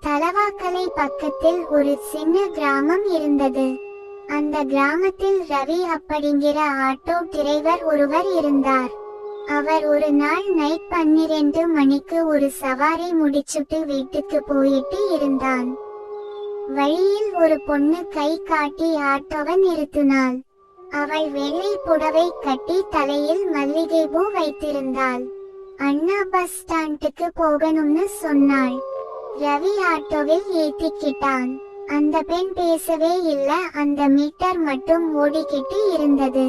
தலவாக்கலை பக்கத்தில் ஒரு சின்ன கிராமம் இருந்தது. அந்த கிராமத்தில் ரவி அப்படிங்கிற ஆட்டோ டிரைவர் ஒருவர் இருந்தார். அவர் ஒரு நாள் நைட் 12 மணிக்கு ஒரு சவாரி முடிச்சுட்டு வீட்டுக்கு போயிட்டு இருந்தான். வழியில் ஒரு பொண்ணு கை காட்டி ஆட்டோவை நிறுத்தினாள். அவள் வெள்ளை புடவை கட்டி தலையில் மல்லிகை பூ வைத்திருந்தாள். அண்ணா பஸ் ஸ்டாண்டுக்கு போகணும்னு சொன்னாள். ரவி ஆட்டோவில் ஏத்திக்கிட்டான். அந்த பெண் பேசவே இல்ல. அந்த மீட்டர் மட்டும் ஓடிக்கிட்டு இருந்தது.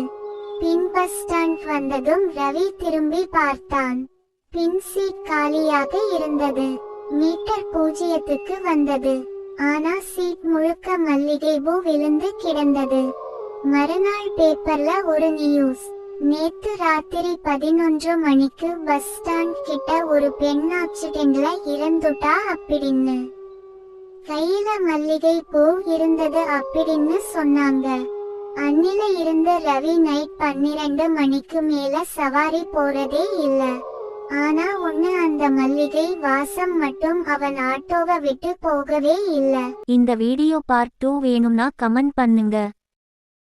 பின் பஸ் ஸ்டாண்ட் வந்ததும் ரவி திரும்பி பார்த்தான். பின் சீட் காலியாக இருந்தது. மீட்டர் 0க்கு வந்தது. ஆனா சீட் முழுக்க மல்லிகை பூ விழுந்து கிடந்தது. மறுநாள் பேப்பர்ல ஒரு நியூஸ். நேத்து ராத்திரி 11 மணிக்கு பஸ் ஸ்டாண்ட் கிட்ட ஒரு பெண் ஆக்சிடென்ட்ல இறந்துட்டா அப்படின்னு. கையில மல்லிகை பூ இருந்தது அப்படின்னு சொன்னாங்க. அன்னில இருந்து ரவி நைட் 12 மணிக்கு மேல சவாரி போறதே இல்ல. ஆனா ஒண்ணு, அந்த மல்லிகை வாசம் மட்டும் அவன் ஆட்டோவை விட்டு போகவே இல்ல. இந்த வீடியோ பார்ட் 2 வேணும்னா கமெண்ட் பண்ணுங்க.